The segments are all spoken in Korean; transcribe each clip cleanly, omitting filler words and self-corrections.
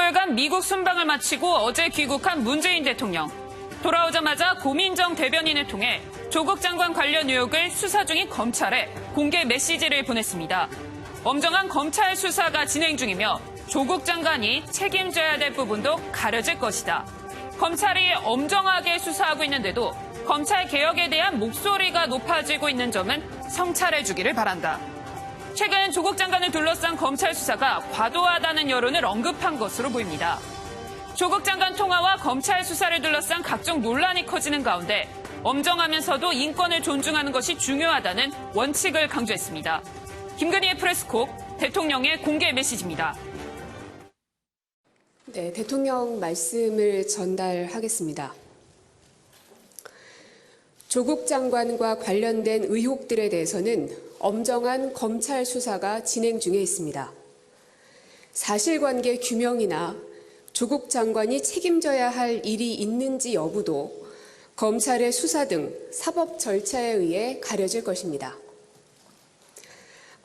6개월간 미국 순방을 마치고 어제 귀국한 문재인 대통령. 돌아오자마자 고민정 대변인을 통해 조국 장관 관련 의혹을 수사 중인 검찰에 공개 메시지를 보냈습니다. 엄정한 검찰 수사가 진행 중이며 조국 장관이 책임져야 될 부분도 가려질 것이다. 검찰이 엄정하게 수사하고 있는데도 검찰 개혁에 대한 목소리가 높아지고 있는 점은 성찰해주기를 바란다. 최근 조국 장관을 둘러싼 검찰 수사가 과도하다는 여론을 언급한 것으로 보입니다. 조국 장관 통화와 검찰 수사를 둘러싼 각종 논란이 커지는 가운데 엄정하면서도 인권을 존중하는 것이 중요하다는 원칙을 강조했습니다. 김건희의 프레스콕, 대통령의 공개 메시지입니다. 네, 대통령 말씀을 전달하겠습니다. 조국 장관과 관련된 의혹들에 대해서는 엄정한 검찰 수사가 진행 중에 있습니다. 사실관계 규명이나 조국 장관이 책임져야 할 일이 있는지 여부도 검찰의 수사 등 사법 절차에 의해 가려질 것입니다.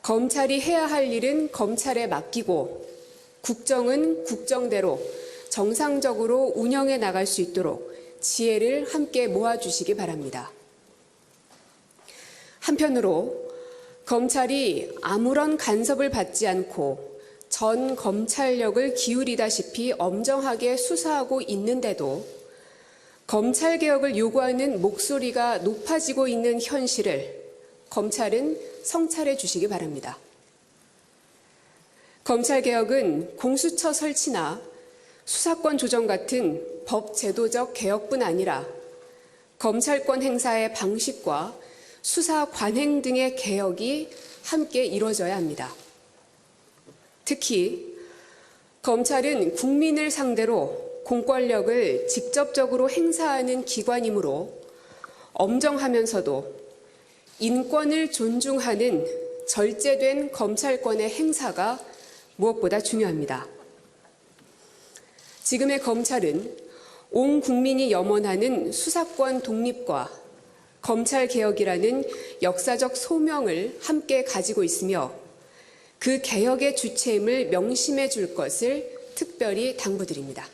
검찰이 해야 할 일은 검찰에 맡기고 국정은 국정대로 정상적으로 운영해 나갈 수 있도록 지혜를 함께 모아주시기 바랍니다. 한편으로 검찰이 아무런 간섭을 받지 않고 전 검찰력을 기울이다시피 엄정하게 수사하고 있는데도 검찰개혁을 요구하는 목소리가 높아지고 있는 현실을 검찰은 성찰해 주시기 바랍니다. 검찰개혁은 공수처 설치나 수사권 조정 같은 법 제도적 개혁뿐 아니라 검찰권 행사의 방식과 수사 관행 등의 개혁이 함께 이루어져야 합니다. 특히 검찰은 국민을 상대로 공권력을 직접적으로 행사하는 기관이므로 엄정하면서도 인권을 존중하는 절제된 검찰권의 행사가 무엇보다 중요합니다. 지금의 검찰은 온 국민이 염원하는 수사권 독립과 검찰개혁이라는 역사적 소명을 함께 가지고 있으며 그 개혁의 주체임을 명심해 줄 것을 특별히 당부드립니다.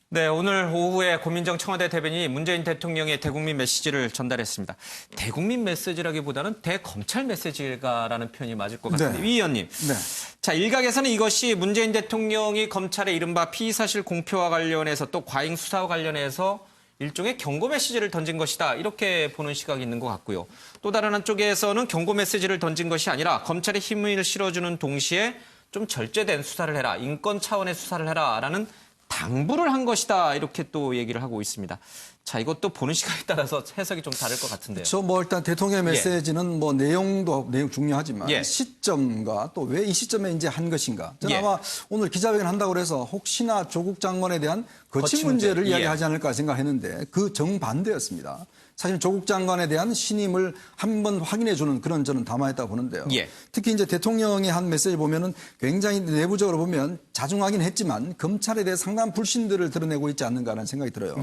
네, 오늘 오후에 고민정 청와대 대변인이 문재인 대통령의 대국민 메시지를 전달했습니다. 대국민 메시지라기보다는 대검찰 메시지가라는 표현이 맞을 것 같은데, 네. 위 의원님. 네. 자, 일각에서는 이것이 문재인 대통령이 검찰의 이른바 피의사실 공표와 관련해서 또 과잉 수사와 관련해서 일종의 경고 메시지를 던진 것이다, 이렇게 보는 시각이 있는 것 같고요. 또 다른 한쪽에서는 경고 메시지를 던진 것이 아니라 검찰에 힘을 실어주는 동시에 좀 절제된 수사를 해라, 인권 차원의 수사를 해라라는 당부를 한 것이다, 이렇게 또 얘기를 하고 있습니다. 자, 이것도 보는 시각에 따라서 해석이 좀 다를 것 같은데요. 그렇죠. 일단 대통령의 메시지는 내용 중요하지만 시점과 또 왜 이 시점에 이제 한 것인가. 저는 아마 오늘 기자회견 한다고 해서 혹시나 조국 장관에 대한 거치 문제를 이야기하지 않을까 생각했는데 그 정반대였습니다. 사실 조국 장관에 대한 신임을 한번 확인해 주는 그런 저는 담화했다고 보는데요. 특히 이제 대통령의 한 메시지 보면은 굉장히 내부적으로 보면 자중하긴 했지만 검찰에 대해 상당한 불신들을 드러내고 있지 않는가 하는 생각이 들어요.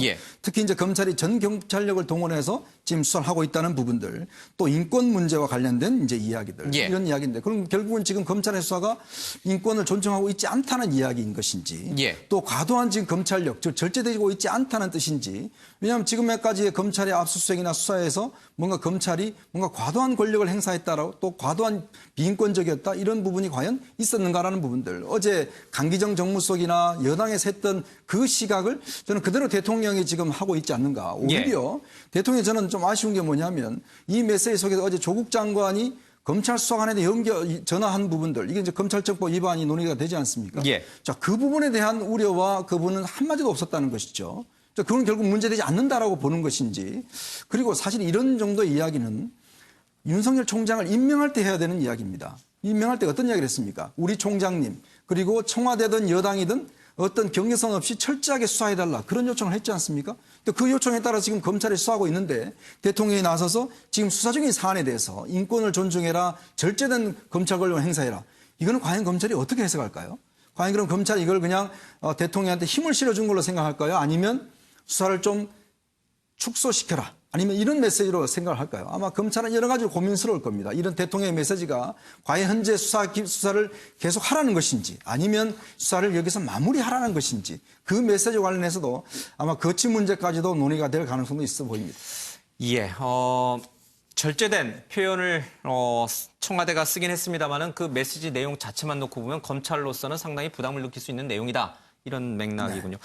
특히 이제 검찰이 전 경찰력을 동원해서 지금 수사를 하고 있다는 부분들, 또 인권 문제와 관련된 이제 이야기들, 이런 이야기인데, 그럼 결국은 지금 검찰의 수사가 인권을 존중하고 있지 않다는 이야기인 것인지, 또 과도한 지금 검찰력, 즉 절제되고 있지 않다는 뜻인지. 왜냐하면 지금까지의 검찰의 압수수색이나 수사에서 뭔가 검찰이 뭔가 과도한 권력을 행사했다라고, 또 과도한 비인권적이었다, 이런 부분이 과연 있었는가라는 부분들. 어제 강기정 정무수석이나 여당에서 했던 그 시각을 저는 그대로 대통령이 지금 하고 있지 않는가. 오히려 대통령이 저는 좀 아쉬운 게 뭐냐면 이 메시지 속에서 어제 조국 장관이 검찰 수사관에 전화한 부분들, 이게 이제 검찰청법 위반이 논의가 되지 않습니까? 자, 그 부분에 대한 우려와 그 부분은 한마디도 없었다는 것이죠. 그건 결국 문제되지 않는다라고 보는 것인지, 그리고 사실 이런 정도의 이야기는 윤석열 총장을 임명할 때 해야 되는 이야기입니다. 임명할 때 어떤 이야기를 했습니까? 우리 총장님, 그리고 청와대든 여당이든 어떤 경계선 없이 철저하게 수사해달라, 그런 요청을 했지 않습니까? 그 요청에 따라 지금 검찰이 수사하고 있는데 대통령이 나서서 지금 수사 중인 사안에 대해서 인권을 존중해라, 절제된 검찰 권력을 행사해라, 이거는 과연 검찰이 어떻게 해석할까요? 과연 그럼 검찰이 이걸 그냥 대통령한테 힘을 실어준 걸로 생각할까요? 아니면 수사를 좀 축소시켜라, 아니면 이런 메시지로 생각을 할까요? 아마 검찰은 여러 가지로 고민스러울 겁니다. 이런 대통령의 메시지가 과연 현재 수사를 계속 하라는 것인지 아니면 수사를 여기서 마무리하라는 것인지 그 메시지 관련해서도 아마 거치 문제까지도 논의가 될 가능성도 있어 보입니다. 예, 절제된 표현을 청와대가 쓰긴 했습니다만은 그 메시지 내용 자체만 놓고 보면 검찰로서는 상당히 부담을 느낄 수 있는 내용이다. 이런 맥락이군요.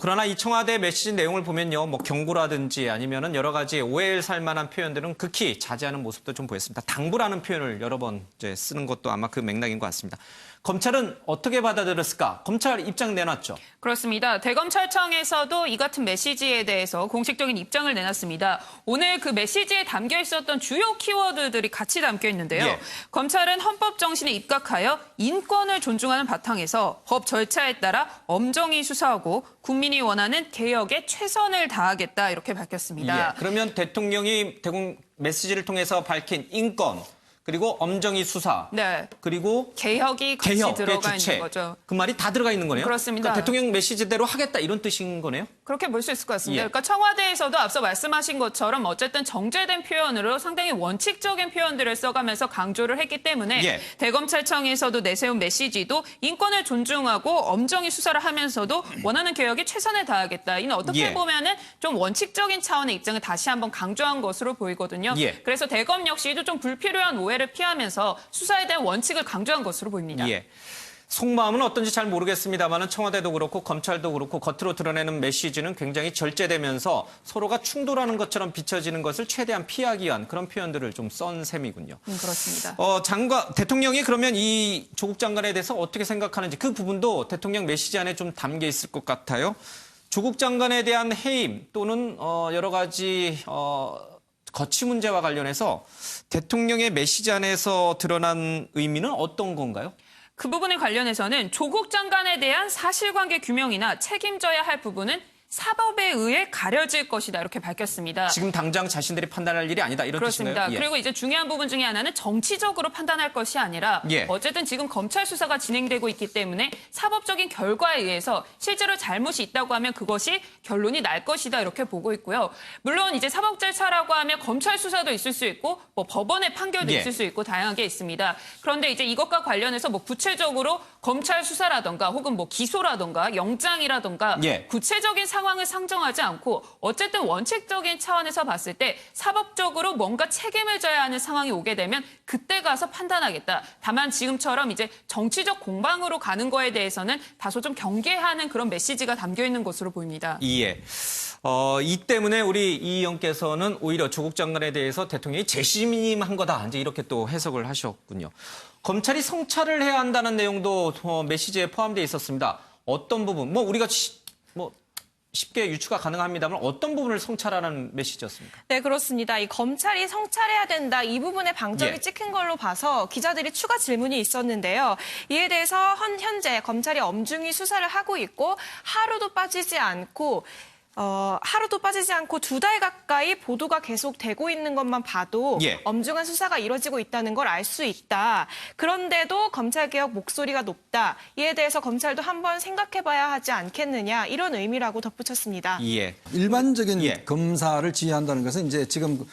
그러나 이 청와대 메시지 내용을 보면요, 뭐 경고라든지 아니면은 여러 가지 오해를 살 만한 표현들은 극히 자제하는 모습도 좀 보였습니다. 당부라는 표현을 여러 번 이제 쓰는 것도 아마 그 맥락인 것 같습니다. 검찰은 어떻게 받아들였을까? 검찰 입장 내놨죠. 그렇습니다. 대검찰청에서도 이 같은 메시지에 대해서 공식적인 입장을 내놨습니다. 오늘 그 메시지에 담겨 있었던 주요 키워드들이 같이 담겨 있는데요. 예. 검찰은 헌법 정신에 입각하여 인권을 존중하는 바탕에서 법 절차에 따라 엄정히 수사하고 국민이 원하는 개혁에 최선을 다하겠다 이렇게 밝혔습니다. 예. 그러면 대통령이 대공 메시지를 통해서 밝힌 인권 그리고 엄정히 수사, 네. 그리고 개혁이 같이 개혁의 들어가 주체. 있는 거죠. 그 말이 다 들어가 있는 거네요. 그렇습니다. 그러니까 대통령 메시지대로 하겠다 이런 뜻인 거네요. 그렇게 볼 수 있을 것 같습니다. 예. 그러니까 청와대에서도 앞서 말씀하신 것처럼 어쨌든 정제된 표현으로 상당히 원칙적인 표현들을 써가면서 강조를 했기 때문에 예. 대검찰청에서도 내세운 메시지도 인권을 존중하고 엄정히 수사를 하면서도 원하는 개혁에 최선을 다하겠다. 이는 어떻게 예. 보면은 좀 원칙적인 차원의 입장을 다시 한번 강조한 것으로 보이거든요. 예. 그래서 대검 역시도 좀 불필요한 오해를 피하면서 수사에 대한 원칙을 강조한 것으로 보입니다. 예. 속마음은 어떤지 잘 모르겠습니다만 청와대도 그렇고 검찰도 그렇고 겉으로 드러내는 메시지는 굉장히 절제되면서 서로가 충돌하는 것처럼 비춰지는 것을 최대한 피하기 위한 그런 표현들을 좀 썬 셈이군요. 그렇습니다. 대통령이 그러면 이 조국 장관에 대해서 어떻게 생각하는지 그 부분도 대통령 메시지 안에 좀 담겨 있을 것 같아요. 조국 장관에 대한 해임 또는 여러 가지 거취 문제와 관련해서 대통령의 메시지 안에서 드러난 의미는 어떤 건가요? 그 부분에 관련해서는 조국 장관에 대한 사실관계 규명이나 책임져야 할 부분은 사법에 의해 가려질 것이다 이렇게 밝혔습니다. 지금 당장 자신들이 판단할 일이 아니다 이런 그렇습니다. 뜻인가요? 예. 그리고 이제 중요한 부분 중에 하나는 정치적으로 판단할 것이 아니라 예. 어쨌든 지금 검찰 수사가 진행되고 있기 때문에 사법적인 결과에 의해서 실제로 잘못이 있다고 하면 그것이 결론이 날 것이다 이렇게 보고 있고요. 물론 이제 사법 절차라고 하면 검찰 수사도 있을 수 있고 뭐 법원의 판결도 예. 있을 수 있고 다양하게 있습니다. 그런데 이제 이것과 관련해서 뭐 구체적으로 검찰 수사라던가 혹은 뭐 기소라던가 영장이라던가 예. 구체적인 상황을 상정하지 않고 어쨌든 원칙적인 차원에서 봤을 때 사법적으로 뭔가 책임을 져야 하는 상황이 오게 되면 그때 가서 판단하겠다. 다만 지금처럼 이제 정치적 공방으로 가는 거에 대해서는 다소 좀 경계하는 그런 메시지가 담겨 있는 것으로 보입니다. 예. 이 때문에 우리 이 의원께서는 오히려 조국 장관에 대해서 대통령이 재심임한 거다. 이제 이렇게 또 해석을 하셨군요. 검찰이 성찰을 해야 한다는 내용도 메시지에 포함되어 있었습니다. 어떤 부분, 우리가 쉽게 유추가 가능합니다만 어떤 부분을 성찰하라는 메시지였습니까? 네, 그렇습니다. 이 검찰이 성찰해야 된다. 이 부분에 방점이 예. 찍힌 걸로 봐서 기자들이 추가 질문이 있었는데요. 이에 대해서 현재 검찰이 엄중히 수사를 하고 있고 하루도 빠지지 않고 두 달 가까이 보도가 계속되고 있는 것만 봐도 예. 엄중한 수사가 이루어지고 있다는 걸 알 수 있다. 그런데도 검찰개혁 목소리가 높다. 이에 대해서 검찰도 한번 생각해봐야 하지 않겠느냐. 이런 의미라고 덧붙였습니다. 예. 일반적인 예. 검사를 지휘한다는 것은 이제 지금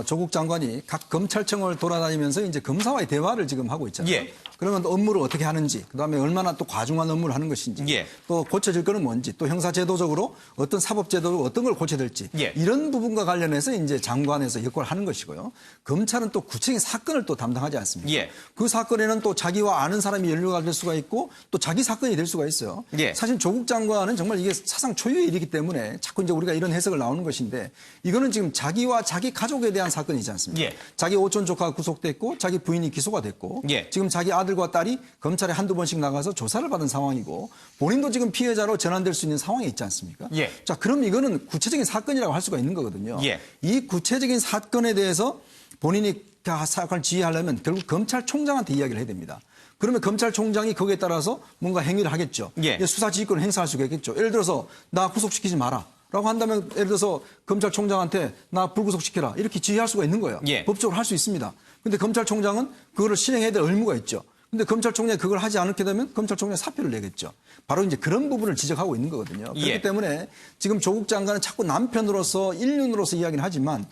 조국 장관이 각 검찰청을 돌아다니면서 이제 검사와의 대화를 지금 하고 있잖아요. 예. 그러면 업무를 어떻게 하는지, 그다음에 얼마나 또 과중한 업무를 하는 것인지, 예. 또 고쳐질 거는 뭔지, 또 형사제도적으로 어떤 사법제도로 어떤 걸 고쳐야 될지 예. 이런 부분과 관련해서 이제 장관에서 역할을 하는 것이고요. 검찰은 또 구체적인 사건을 또 담당하지 않습니까? 예. 그 사건에는 또 자기와 아는 사람이 연루가 될 수가 있고 또 자기 사건이 될 수가 있어요. 예. 사실 조국 장관은 정말 이게 사상 초유의 일이기 때문에 자꾸 이제 우리가 이런 해석을 나오는 것인데 이거는 지금 자기와 자기 가족에 대한 사건이지 않습니까? 예. 자기 오촌 조카가 구속됐고 자기 부인이 기소가 됐고 예. 지금 자기 아들과 딸이 검찰에 한두 번씩 나가서 조사를 받은 상황이고 본인도 지금 피해자로 전환될 수 있는 상황에 있지 않습니까? 예. 자, 그럼 이거는 구체적인 사건이라고 할 수가 있는 거거든요. 예. 이 구체적인 사건에 대해서 본인이 사건을 지휘하려면 결국 검찰총장한테 이야기를 해야 됩니다. 그러면 검찰총장이 거기에 따라서 뭔가 행위를 하겠죠. 예. 수사 지휘권을 행사할 수가 있겠죠. 예를 들어서 나 구속시키지 마라. 라고 한다면 예를 들어서 검찰총장한테 나 불구속시켜라. 이렇게 지휘할 수가 있는 거예요. 예. 법적으로 할 수 있습니다. 근데 검찰총장은 그거를 실행해야 될 의무가 있죠. 근데 검찰총장이 그걸 하지 않게 되면 검찰총장이 사표를 내겠죠. 바로 이제 그런 부분을 지적하고 있는 거거든요. 그렇기 예. 때문에 지금 조국 장관은 자꾸 남편으로서 일륜으로서 이야기는 하지만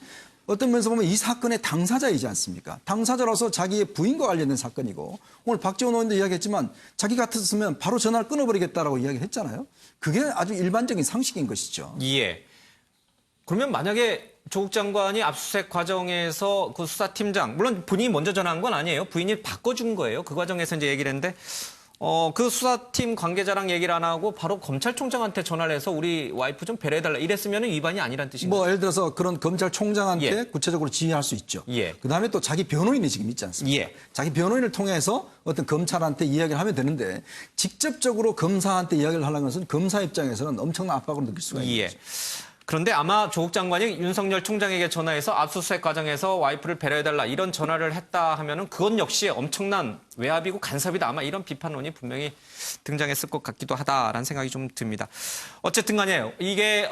어떤 면에서 보면 이 사건의 당사자이지 않습니까? 당사자로서 자기의 부인과 관련된 사건이고 오늘 박지원 의원도 이야기했지만 자기 같았으면 바로 전화를 끊어버리겠다라고 이야기했잖아요. 그게 아주 일반적인 상식인 것이죠. 예. 그러면 만약에 조국 장관이 압수수색 과정에서 그 수사팀장, 물론 본인이 먼저 전화한 건 아니에요. 부인이 바꿔준 거예요. 그 과정에서 이제 얘기를 했는데 그 수사팀 관계자랑 얘기를 안 하고 바로 검찰총장한테 전화를 해서 우리 와이프 좀 배려해달라 이랬으면 위반이 아니란 뜻인가요? 뭐 예를 들어서 그런 검찰총장한테 예. 구체적으로 지휘할 수 있죠. 예. 그다음에 또 자기 변호인이 지금 있지 않습니까? 예. 자기 변호인을 통해서 어떤 검찰한테 이야기를 하면 되는데 직접적으로 검사한테 이야기를 하려는 것은 검사 입장에서는 엄청난 압박을 느낄 수가 있는 예. 거죠. 그런데 아마 조국 장관이 윤석열 총장에게 전화해서 압수수색 과정에서 와이프를 배려해달라 이런 전화를 했다 하면은 그건 역시 엄청난 외압이고 간섭이다. 아마 이런 비판론이 분명히 등장했을 것 같기도 하다라는 생각이 좀 듭니다. 어쨌든 간에 이게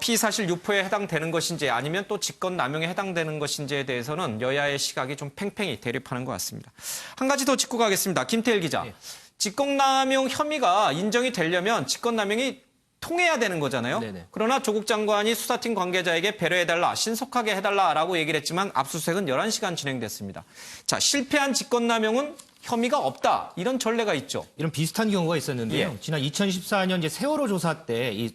피사실 유포에 해당되는 것인지 아니면 또 직권남용에 해당되는 것인지에 대해서는 여야의 시각이 좀 팽팽히 대립하는 것 같습니다. 한 가지 더 짚고 가겠습니다. 김태일 기자. 네. 직권남용 혐의가 인정이 되려면 직권남용이 통해야 되는 거잖아요. 네네. 그러나 조국 장관이 수사팀 관계자에게 배려해달라, 신속하게 해달라라고 얘기를 했지만 압수수색은 11시간 진행됐습니다. 자, 실패한 직권남용은 혐의가 없다. 이런 전례가 있죠. 이런 비슷한 경우가 있었는데요. 예. 지난 2014년 이제 세월호 조사 때 이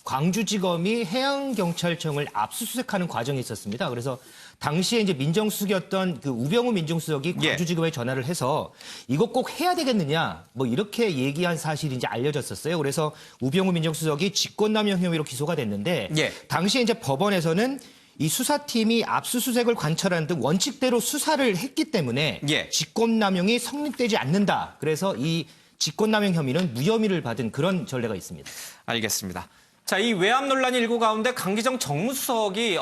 광주지검이 해양경찰청을 압수수색하는 과정이 있었습니다. 그래서 당시에 이제 민정수석이었던 그 우병우 민정수석이 예. 광주지검에 전화를 해서 이거 꼭 해야 되겠느냐 뭐 이렇게 얘기한 사실이 이제 알려졌었어요. 그래서 우병우 민정수석이 직권남용 혐의로 기소가 됐는데 예. 당시에 이제 법원에서는 이 수사팀이 압수수색을 관철하는 등 원칙대로 수사를 했기 때문에 예. 직권남용이 성립되지 않는다. 그래서 이 직권남용 혐의는 무혐의를 받은 그런 전례가 있습니다. 알겠습니다. 자, 이 외압 논란이 일고 가운데 강기정 정무수석이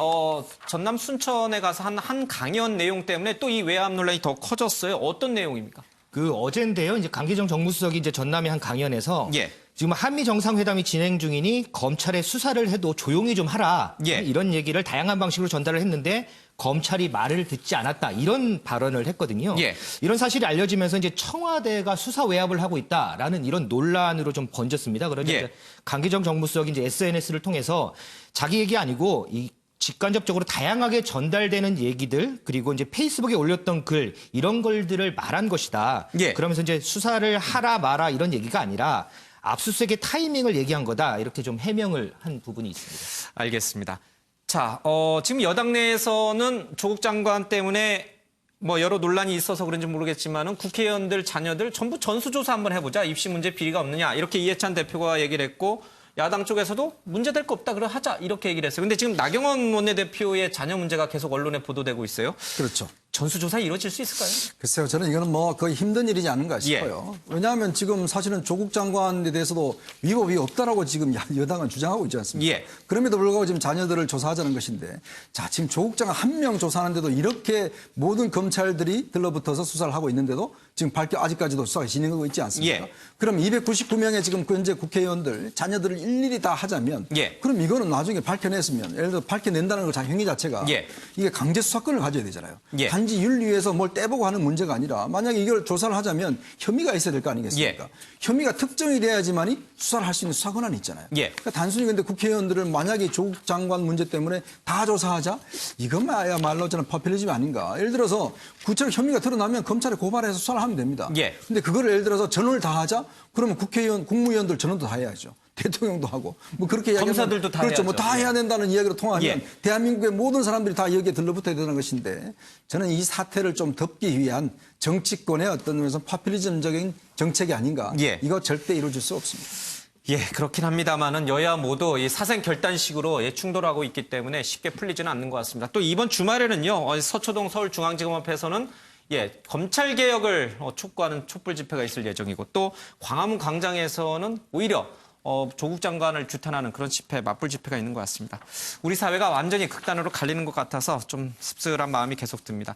전남 순천에 가서 한 강연 내용 때문에 또 이 외압 논란이 더 커졌어요. 어떤 내용입니까? 그 어젠데요. 이제 강기정 정무수석이 이제 전남의 한 강연에서 예. 지금 한미 정상회담이 진행 중이니 검찰에 수사를 해도 조용히 좀 하라. 예. 이런 얘기를 다양한 방식으로 전달을 했는데 검찰이 말을 듣지 않았다. 이런 발언을 했거든요. 예. 이런 사실이 알려지면서 이제 청와대가 수사 외압을 하고 있다라는 이런 논란으로 좀 번졌습니다. 그러자 예. 이제 강기정 정무수석이 이제 SNS를 통해서 자기 얘기 아니고 이 직간접적으로 다양하게 전달되는 얘기들 그리고 이제 페이스북에 올렸던 글 이런 걸들을 말한 것이다. 예. 그러면서 이제 수사를 하라 마라 이런 얘기가 아니라 압수수색의 타이밍을 얘기한 거다. 이렇게 좀 해명을 한 부분이 있습니다. 알겠습니다. 자, 지금 여당 내에서는 조국 장관 때문에 뭐 여러 논란이 있어서 그런지 모르겠지만은 국회의원들 자녀들 전부 전수조사 한번 해보자. 입시 문제 비리가 없느냐. 이렇게 이해찬 대표가 얘기를 했고 야당 쪽에서도 문제될 거 없다. 그래 하자. 이렇게 얘기를 했어요. 근데 지금 나경원 원내대표의 자녀 문제가 계속 언론에 보도되고 있어요. 그렇죠. 전수조사 이루어질 수 있을까요? 글쎄요, 저는 이거는 뭐 거의 힘든 일이지 않은가 싶어요. 왜냐하면 지금 사실은 조국 장관에 대해서도 위법이 없다라고 지금 여당은 주장하고 있지 않습니까? 예. 그럼에도 불구하고 지금 자녀들을 조사하자는 것인데, 자, 지금 조국 장관 한 명 조사하는데도 이렇게 모든 검찰들이 들러붙어서 수사를 하고 있는데도 지금 아직까지도 수사가 진행하고 있지 않습니까? 예. 그럼 299명의 지금 현재 국회의원들 자녀들을 일일이 다 하자면, 예. 그럼 이거는 나중에 밝혀냈으면, 예를 들어 밝혀낸다는 것 행위 자체가 예. 이게 강제 수사권을 가져야 되잖아요. 예. 단지 윤리위에서 뭘 떼보고 하는 문제가 아니라 만약에 이걸 조사를 하자면 혐의가 있어야 될 거 아니겠습니까? 예. 혐의가 혐의가 특정이 돼야지만이 수사를 할 수 있는 수사 권한이 있잖아요. 예. 그러니까 단순히 근데 국회의원들을 만약에 조국 장관 문제 때문에 다 조사하자? 이것만야말로 저는 퍼퓰리즘이 아닌가. 예를 들어서 구체적 혐의가 드러나면 검찰에 고발해서 수사를 하면 됩니다. 예. 근데 그거를 예를 들어서 전원을 다 하자? 그러면 국회의원, 국무위원들 전원도 다 해야죠. 대통령도 하고 뭐 그렇게 이야기하면 검사들도 다 그렇죠. 뭐 해야죠. 다 해야 된다는 이야기로 통하면 예. 대한민국의 모든 사람들이 다 여기에 들러붙어야 되는 것인데 저는 이 사태를 좀 덮기 위한 정치권의 어떤 면에서 파퓰리즘적인 정책이 아닌가. 예. 이거 절대 이루어질 수 없습니다. 예, 그렇긴 합니다만은 여야 모두 이 사생 결단식으로 충돌하고 있기 때문에 쉽게 풀리지는 않는 것 같습니다. 또 이번 주말에는요, 서초동 서울중앙지검 앞에서는 검찰 개혁을 촉구하는 촛불 집회가 있을 예정이고 또 광화문 광장에서는 오히려 조국 장관을 규탄하는 그런 집회, 맞불 집회가 있는 것 같습니다. 우리 사회가 완전히 극단으로 갈리는 것 같아서 좀 씁쓸한 마음이 계속 듭니다.